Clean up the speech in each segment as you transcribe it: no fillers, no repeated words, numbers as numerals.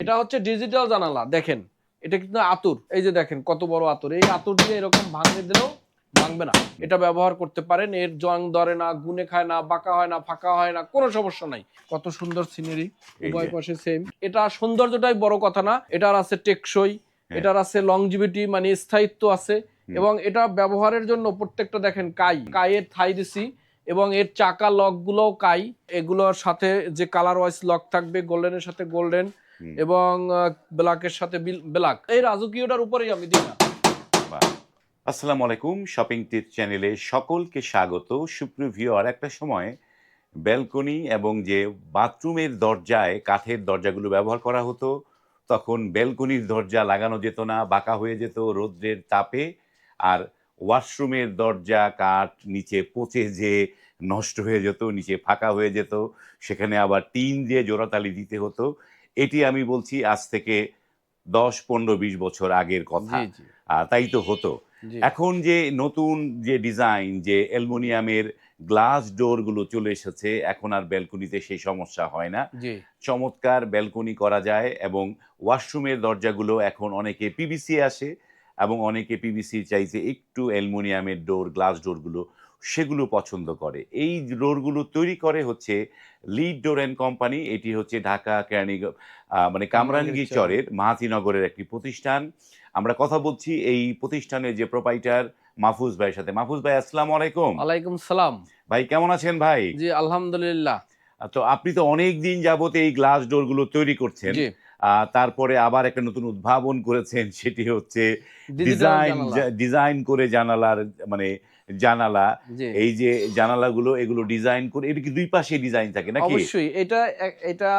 এটা হচ্ছে ডিজিটাল জানালা, দেখেন এটা কিন্তু আতুর, এই যে দেখেন কত বড় আতুর, এই আতুর দিয়ে এরকম ভাঙে দিলেও ভাঙবে না। এটা ব্যবহার করতে পারেন, এর জং ধরে না, গুনে খায় না, বাঁকা হয় না, ফাঁকা হয় না, কোনো সমস্যা নাই। কত সুন্দর সিনারি, উভয় পাশে সেম। এটা সৌন্দর্যটাই বড় কথা না, এটার আছে টেকসই, এটার আছে লংজিভিটি, মানে স্থায়িত্ব আছে। এবং এটা ব্যবহারের জন্য প্রত্যেকটা দেখেন কাইয়ের থাই দিছি, এবং এর চাকা লক গুলোও কাই। এগুলোর সাথে যে কালার ওয়াইজ লক থাকবে, গোল্ডেনের সাথে গোল্ডেন এবং ব্ল্যাকের সাথে ব্ল্যাক, এই রাজকীয়টার উপরেই আমি দিই না। আসসালামু আলাইকুম, শপিং টিপস চ্যানেলে সকলকে স্বাগত। সুপ্রিয় ভিউয়ার, একটা সময় ব্যালকনি এবং যে বাথরুমের দরজায় কাঠের দরজাগুলো ব্যবহার করা হতো, তখন ব্যালকনির দরজা লাগানো যেত না, বাঁকা হয়ে যেত রৌদ্রের তাপে। আর ওয়াশরুমের দরজা কাঠ নিচে পচে যে নষ্ট হয়ে যেত, নিচে ফাঁকা হয়ে যেত, সেখানে আবার টিন দিয়ে জোড়াতালি দিতে হতো। এটি আমি বলছি আজ থেকে 10, 15, 20 বছর আগের কথা। জি জি তাই তো হতো। জি এখন যে নতুন যে ডিজাইন, যে অ্যালুমিনিয়ামের গ্লাস ডোরগুলো চলে এসেছে, এখন আর ব্যালকনিতে সেই সমস্যা হয় না। জি চমৎকার ব্যালকনি করা যায়। এবং ওয়াশরুমের দরজাগুলো এখন অনেকে পিভিসি আসে, এবং অনেকে পিভিসি চাইছে একটু অ্যালুমিনিয়ামের ডোর, গ্লাস ডোরগুলো, সেগুলো পছন্দ করে। এই ডোরগুলো তৈরি করে হচ্ছে লিড ডোর অ্যান্ড কোম্পানি। এটি হচ্ছে ঢাকা মানে কামরাঙ্গীর চরের মাহাতিনগরের একটি প্রতিষ্ঠান। আমরা কথা বলছি এই প্রতিষ্ঠানের যে প্রোপাইটার মাহফুজ ভাইয়ের সাথে। মাহফুজ ভাই, আসসালামু আলাইকুম। ওয়ালাইকুম সালাম। ভাই কেমন আছেন ভাই? জি আলহামদুলিল্লাহ। তো আপনি তো অনেক দিন যাবত এই গ্লাস ডোরগুলো তৈরি করছেন। জি তারপরে আবার একটা নতুন উদ্ভাবন করেছেন, সেটি হচ্ছে ডিজিটাল জানালা। ডিজাইন করে জানালার, মানে জানালা। জি এই যে জানালাগুলো, এগুলো ডিজাইন করে, এটা কি দুই পাশে ডিজাইন থাকে নাকি? অবশ্যই এটা এটা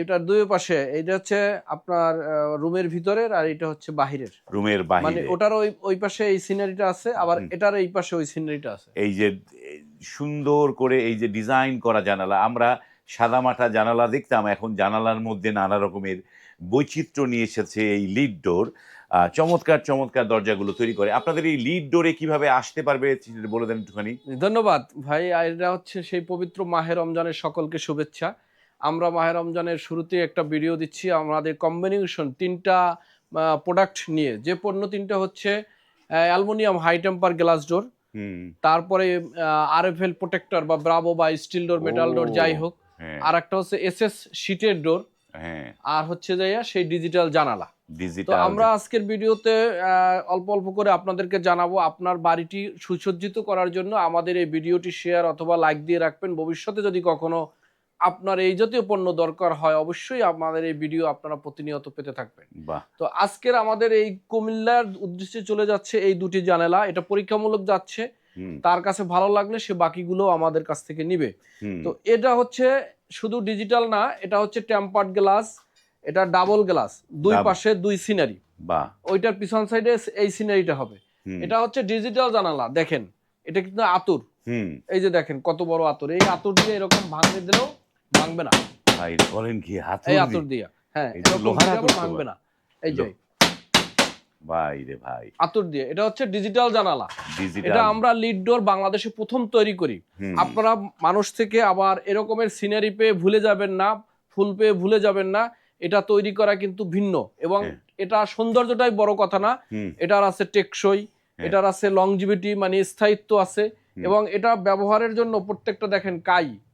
এটার দুই পাশে, এটা হচ্ছে আপনার রুমের ভিতরের, আর এটা হচ্ছে বাহিরের। রুমের মানে বাহিরে। ওটার ওই পাশে এই সিনারিটা আছে, আবার এটার এই পাশে ওই সিনারিটা আছে। এই যে সুন্দর করে এই যে ডিজাইন করা জানালা, আমরা সাদামাটা জানালা দেখতাম, এখন জানালার মধ্যে নানা রকমের বৈচিত্র্য নিয়ে এসেছে এই লিড ডোর। চমৎকার চমৎকার দরজাগুলো তৈরি করে। আপনাদের এই লিড ডোরে কিভাবে আসতে পারবে বলে দেন একটুখানি। ধন্যবাদ ভাই। আর এটা হচ্ছে সেই পবিত্র মাহে রমজানের সকলকে শুভেচ্ছা। আমরা মাহে রমজানের শুরুতে একটা ভিডিও দিচ্ছি আমাদের কম্বিনেশন তিনটা প্রোডাক্ট নিয়ে। যে পণ্য তিনটা হচ্ছে aluminium high temper glass door, হুম। তারপরে আরএফএল প্রোটেক্টর বা ব্রাভো বা স্টিল ডোর, মেটাল ডোর, যাই হোক। হ্যাঁ। আর একটা হচ্ছে এসএস শীটের ডোর। হ্যাঁ। আর হচ্ছে যাইয়া সেই ডিজিটাল জানালা। তো ডিজিটাল। আমরা আজকের ভিডিওতে অল্প অল্প করে আপনাদেরকে জানাবো, আপনার বাড়িটি সুসজ্জিত করার জন্য আমাদের এই ভিডিওটি শেয়ার অথবা লাইক দিয়ে রাখবেন। ভবিষ্যতে যদি কখনো আপনার এই জাতীয় পণ্য দরকার হয়, অবশ্যই আমাদের এই ভিডিও আপনারা প্রতিনিয়ত পেতে থাকবেন। বাহ। তো আজকের আমাদের এই কুমিল্লার উদ্দেশ্যে চলে যাচ্ছে এই দুটি জানালা। এটা পরীক্ষামূলক যাচ্ছে, তার কাছে ভালো লাগলে সে বাকিগুলো আমাদের কাছ থেকে নিবে। তো এটা হচ্ছে শুধু ডিজিটাল না, এটা হচ্ছে টেম্পার্ড গ্লাস, এটা ডাবল গ্লাস, দুই পাশে দুই সিনারি। বাহ। ওইটার পিছন সাইডে এই সিনারিটা হবে। এটা হচ্ছে ডিজিটাল জানালা, দেখেন এটা কিন্তু আতুর, এই যে দেখেন কত বড় আতুর, এই আতুর দিয়ে এরকম ভাঙে দিলেও ভাঙবে না। ভাই বলেন কি, এই আতুর দিয়ে, হ্যাঁ, লোহার আতুর ভাঙবে না। এই যে ভাই রে ভাই, আতুর দিয়ে, এটা হচ্ছে ডিজিটাল জানালা। ডিজিটাল। এটা আমরা লিড ডোর বাংলাদেশে প্রথম তৈরি করি। আপনারা মানুষ থেকে আবার এরকমের সিনারি পেয়ে ভুলে যাবেন না, ফুল পেয়ে ভুলে যাবেন না। এটা তৈরি করা কিন্তু ভিন্ন, এবং এটা সৌন্দর্যটাই বড় কথা না, এটার আছে টেকসই, এটার আছে লংজিভিটি, মানে স্থায়িত্ব আছে। এবং এটা ব্যবহারের জন্য প্রত্যেকটা দেখেন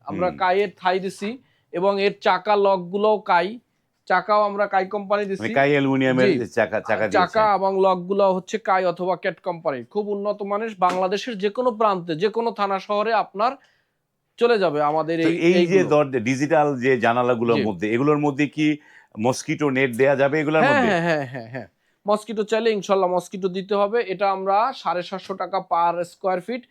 আমরা কাইয়ের থাই দিছি, এবং এর চাকা লক গুলোও চাকাও আমরা কাই কোম্পানি দিছি। কাই অ্যালুমিনিয়ামের চাকা এবং লক গুলো হচ্ছে কাই অথবা ক্যাট কোম্পানির, খুব উন্নত মানের। বাংলাদেশের যে কোনো প্রান্তে, যে কোনো থানা শহরে আপনার চলে যাবে আমাদের এই যে ডিজিটাল যে জানালাগুলোর মধ্যে, এগুলোর মধ্যে কি মসকিটো নেট দেয়া যাবে এগুলোর মধ্যে? হ্যাঁ হ্যাঁ হ্যাঁ হ্যাঁ, মসকিটো চাইলে ইনশাল্লাহ মসকিটো দিতে হবে। এটা আমরা 750 টাকা পার স্কোয়ার ফিট,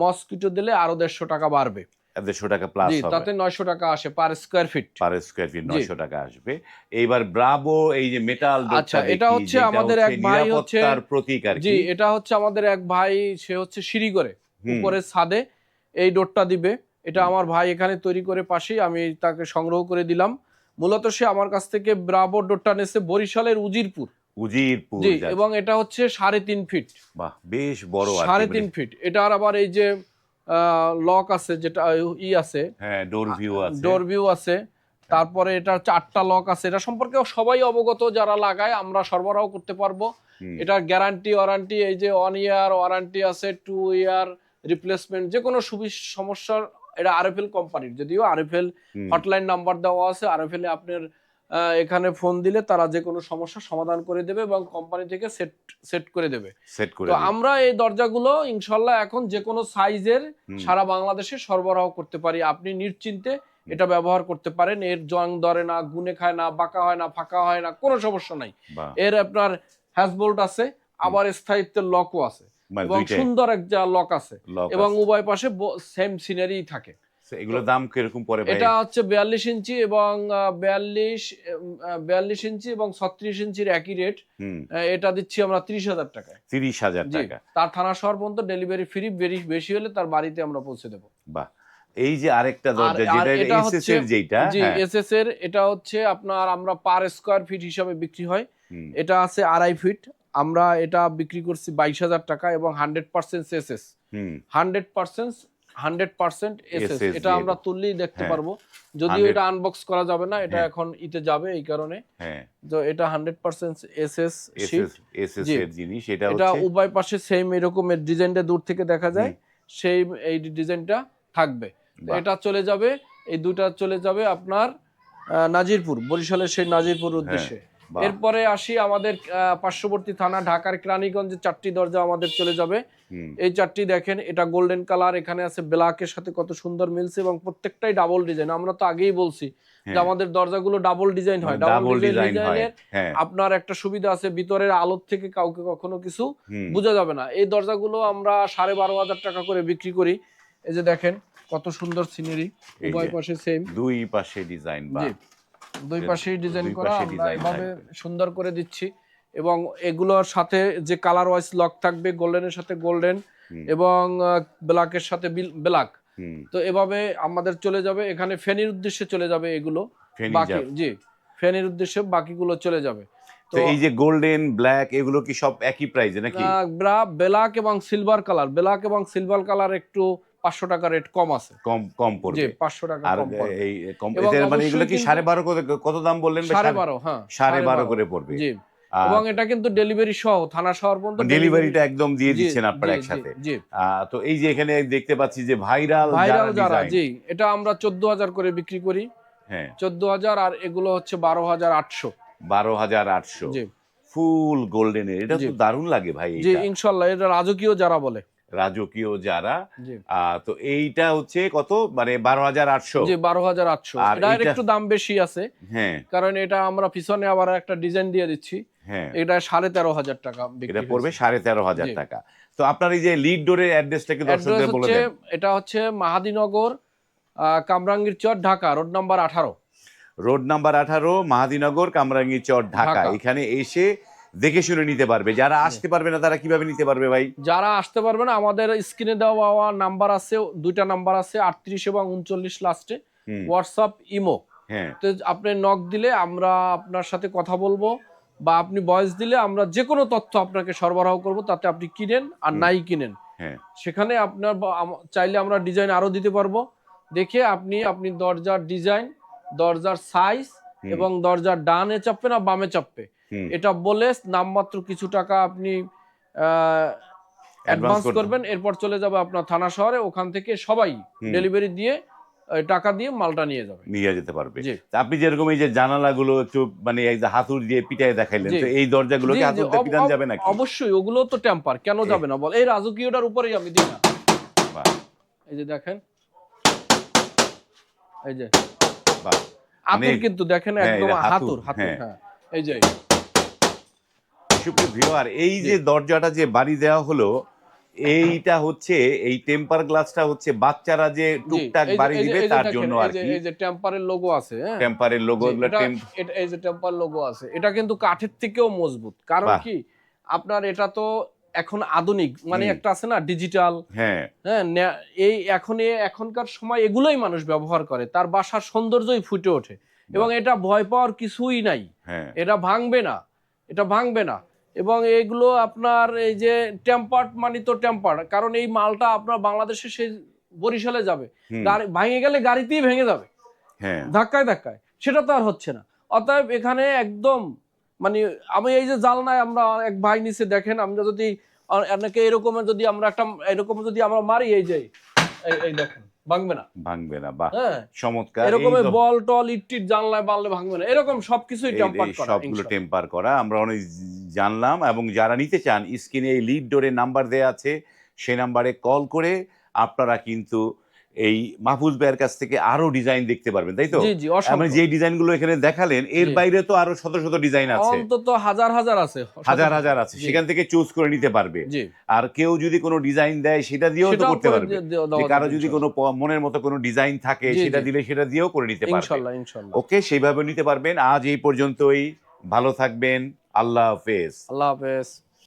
মসকিটো দিলে আরো 150 টাকা বাড়বে। 150 টাকা প্লাস হবে, তাতে 900 টাকা আসে পার স্কোয়ার ফিট। 900 টাকা আসবে। এইবার ব্রাভো এই যে মেটাল ডোরটা, আচ্ছা, এটা হচ্ছে আমাদের এক ভাই হচ্ছে নিরাপত্তার প্রতীক আর কি। জি, এটা হচ্ছে আমাদের এক ভাই, সে হচ্ছে সিঁড়ি করে উপরে ছাদে এই ডোরটা দিবে। এটা আমার ভাই এখানে তৈরি করে পাশেই, আমি তাকে সংগ্রহ করে দিলাম। মূলত সে আমার কাছ থেকে ব্রাভো ডোরটা নেছে বরিশালের উজিরপুর। জি, এবং এটা হচ্ছে 3.5 ফিট। বাহ, বেশ বড়। 3.5 ফিট। এটার আবার এই যে লক আছে, যেটা আছে, হ্যাঁ, ডোর ভিউ আছে, ডোর ভিউ আছে, তারপরে এটা 4টা লক আছে, এটা সম্পর্কে সবাই অবগত, যারা লাগায় আমরা সরবরাহ করতে পারবো। এটার গ্যারান্টি ওয়ারান্টি এই যে 1 ইয়ার ওয়ারান্টি আছে, 2 ইয়ার রিপ্লেসমেন্ট, যে কোনো সমস্যার, এটা আরএফএল কোম্পানির, যদিও আরএফএল হটলাইন নাম্বার দেওয়া আছে, আরএফএল এ আপনার এখানে ফোন দিলে তারা যে কোনো সমস্যার সমাধান করে দেবে এবং কোম্পানি থেকে সেট করে দেবে। তো আমরা এই দরজাগুলো ইনশাল্লাহ এখন যে কোনো সাইজের সারা বাংলাদেশে সরবরাহ করতে পারি, আপনি নিশ্চিন্তে এটা ব্যবহার করতে পারেন। এর জং ধরে না, গুনে খায় না, বাঁকা হয় না, ফাঁকা হয় না, কোনো সমস্যা নাই। এর আপনার হ্যাজবোল্ট আছে, আবার স্থায়িত্বের লকও আছে এবং সুন্দর একটা লক আছে এবং উভয় পাশে সেম সিনারি থাকে। এগুলোর দাম কিরকম পড়ে ভাই? এটা হচ্ছে 42 ইঞ্চি এবং 42 ইঞ্চি এবং 36 ইঞ্চির একই রেট। এটা দিচ্ছি আমরা 30,000 টাকায়। 30,000 টাকা। তার থানা শহর পর্যন্ত ডেলিভারি ফ্রি, বেশি হলে তার বাড়িতে আমরা পৌঁছে দেব। বাহ, এই যে আরেকটা দরজা যেটা এসএস এর, যেটা জি এসএস এর, এটা হচ্ছে আপনার আমরা পার স্কয়ার ফিট হিসাবে বিক্রি হয়। এটা আছে 2.5 ফিট, আমরা এটা বিক্রি করছি 22,000 টাকা এবং 100% এসএস, 100% এসএস। এটা আমরা তুললেই দেখতে পারবো, যদিও এটা আনবক্স করা যাবে না, এটা এখন ইতে যাবে এই কারণে। তো এটা 100% এসএস এর জিনিস। এটা উভয় পাশে সেম এরকমের ডিজাইনটা দূর থেকে দেখা যায়, সেই এই ডিজাইনটা থাকবে। এটা চলে যাবে, এই দুটা চলে যাবে আপনার নাজিরপুর, বরিশালের সেই নাজিরপুর উদ্দেশ্যে। এরপরে আসি আমাদের পার্শ্ববর্তী থানা ঢাকার কেরানীগঞ্জে 4টি দরজা আমাদের চলে যাবে। এই 4টি দেখেন, এটা গোল্ডেন কালার, এখানে আছে ব্ল্যাকের সাথে কত সুন্দর মিলছে এবং প্রত্যেকটাই ডাবল ডিজাইন। আমরা তো আগেই বলছি যে আমাদের দরজাগুলো ডাবল ডিজাইন হয়। ডাবল ডিজাইনের আপনার একটা সুবিধা আছে, ভিতরের আলোর থেকে কাউকে কখনো কিছু বোঝা যাবে না। এই দরজাগুলো আমরা 12,500 টাকা করে বিক্রি করি। এই যে দেখেন কত সুন্দর সিনারি, উভয় পাশে সেম, দুই পাশে ডিজাইন, দুই পাশেই ডিজাইন করা, আমরা এভাবে সুন্দর করে দিচ্ছি। এবং এগুলোর সাথে যে কালার ওয়াইজ লক থাকবে, গোল্ডেনের সাথে গোল্ডেন এবং ব্ল্যাকের সাথে ব্ল্যাক। তো এভাবে আমাদের চলে যাবে, এখানে ফেনির উদ্দেশ্যে চলে যাবে এগুলো, বাকি জি ফেনির উদ্দেশ্যে বাকিগুলো চলে যাবে। তো এই যে গোল্ডেন, ব্ল্যাক, এগুলো কি সব একই প্রাইসে নাকি? ব্ল্যাক এবং সিলভার কালার একটু 500 টাকা রেট কম আছে, কম পড়বে। জি 500 টাকা কম পড়বে। এই কম, এর মানে এগুলো কি 12.5 কত দাম বললেন? 12.5, হ্যাঁ 12.5 করে পড়বে। জি, এবং এটা কিন্তু ডেলিভারি সহ থানা শহর পর্যন্ত ডেলিভারিটা একদম দিয়ে দিচ্ছেন আপনারা একসাথে। তো এই যে এখানে দেখতে পাচ্ছি যে ভাইরাল যারা, জি এটা আমরা 14,000 করে বিক্রি করি। হ্যাঁ 14,000, আর এগুলো হচ্ছে 12,800। 12,800 জি, ফুল গোল্ডেনের। এটা তো দারুণ লাগে ভাই। জি ইনশাআল্লাহ, এটা রাজকীয় যারা বলে, রাজকীয় যারা। তো এইটা হচ্ছে কত, মানে 12,800? জি 12,800। এটার একটু দাম বেশি আছে, হ্যাঁ, কারণ এটা আমরা পিছনে আবার একটা ডিজাইন দিয়ে দিচ্ছি। হ্যাঁ, এটা 13,500 টাকা বিক্রি, এটা পড়বে 13,500 টাকা। তো আপনার এই যে লিড ডোরের অ্যাড্রেসটা কি দর্শকদের বলে দেন? এটা হচ্ছে Mahadinagar, Kamrangir Char, Dhaka, road number 18। Road number 18, Mahadinagar, Kamrangir Char, Dhaka. এখানে এসে দেখে শুনে নিতে পারবে। যারা আসতে পারবে না তারা কিভাবে নিতে পারবে ভাই? যারা আসতে পারবে না, আমাদের স্ক্রিনে দেওয়া নাম্বার আছে, 2টা নাম্বার আছে, 38 এবং 39 লাস্টে, হোয়াটসঅ্যাপ, ইমো। তো আপনি নক দিলে আমরা আপনার সাথে কথা বলবো, বা আপনি ভয়েস দিলে আমরা যে কোনো তথ্য আপনাকে সরবরাহ করব, তাতে আপনি কিনেন আর নাই কিনেন। সেখানে আপনার চাইলে আমরা ডিজাইন আরো দিতে পারবো। দেখে আপনি দরজার ডিজাইন, দরজার সাইজ এবং দরজার ডানে চাপবে না বামে চাপবে, এটা বলে নামমাত্র কিছু টাকা আপনি অ্যাডভান্স করবেন। এরপর চলে যাবে আপনার থানা শহরে, ওখান থেকে সবাই ডেলিভারি দিয়ে টাকা দিয়ে মালটা নিয়ে যেতে পারবে। আপনি যেরকম এই যে জানালাগুলো একটু মানে এই যে হাতুড় দিয়ে পিটায় দেখাইলেন, তো এই দরজাগুলো কি হাতুড় দিয়ে পিটানো যাবে নাকি? অবশ্যই, ওগুলো তো টেম্পার, কেন যাবে না বল? এই রাজকীয়টার উপরেই আমি দিই না। এই যে দেখেন, এই যে হাতুড়, কিন্তু দেখেন একদম হাতুড়। হ্যাঁ এই যে সুপ্রিয় ভিউয়ার, এই যে দরজাটা যে বাড়ি দেওয়া হলো, এইটা হচ্ছে এই টেম্পার গ্লাসটা হচ্ছে বাচ্চারা যে টুকটাক বাড়ি দিবে তার জন্য আর কি। এই যে টেম্পারের লোগো আছে, টেম্পারের লোগো, এই যে টেম্পার লোগো আছে, এটা কিন্তু কাঠের থেকেও মজবুত। কারণ কি, আপনার এটা তো এখন আধুনিক, মানে একটা আছে না ডিজিটাল, হ্যাঁ, এই এখনকার সময় এগুলোই মানুষ ব্যবহার করে, তার বাসার সৌন্দর্যই ফুটে ওঠে। এবং এটা ভয় পাওয়ার কিছুই নাই, এটা ভাঙবে না। এবং এইগুলো আপনার এই যে টেম্পার্ড, মানে তো টেম্পার্ড, কারণ এই মালটা আপনার বাংলাদেশে সেই বরিশালে যাবে, গাড়ি ভেঙে গেলে গাড়িতেই ভেঙে যাবে ধাক্কায়। সেটা তো আর হচ্ছে না। অতএব এখানে একদম মানে আমি এই যে জালনায় আমরা এক ভাই নিচে দেখেন, আমরা যদি এনেকে এরকমের যদি আমরা একটা এরকম যদি আমরা মারি, এই যে এই দেখেন ভাঙবে না। ভাঙবে না, বাহ, হ্যাঁ, চমৎকার। এরকম বল টল ইট জানলায় বানলে ভাঙবে না, এরকম সবকিছুই এই টেম্পার এই করা সবগুলো ইনশাআল্লাহ। টেম্পার করা আমরা অনেক জানলাম। এবং যারা নিতে চান, স্ক্রিনে এই লিড ডোরের নাম্বার দেয়া আছে, সেই নাম্বারে কল করে আপনারা কিন্তু এই মাহফুজ ভাইয়ের কাছ থেকে আরো ডিজাইন দেখতে পারবেন, তাই তো? জি জি, আমি অসংখ্য। যে ডিজাইনগুলো এখানে দেখালেন, এর জি। বাইরে তো আরো শত শত ডিজাইন আছে, অন্তত হাজার হাজার আছে, হাজার হাজার আছে, জি সেখান থেকে চুজ করে নিতে পারবে। জি, আর কেউ যদি কোনো ডিজাইন দেয়, সেটা দিয়েও তো সেটাও করতে করে পারবে। দেওয়া যে কারো যাবে যদি কোনো মনের মতো কোনো ডিজাইন থাকে, জি, সেটা জি। দিলে সেটা দিয়েও করে নিতে পারবে। ইনশাল্লাহ ইনশাল্লাহ। ওকে, সেইভাবে নিতে পারবেন। আজ এই পর্যন্তই, ভালো থাকবেন, আল্লাহ হাফেজ। আল্লাহ হাফেজ।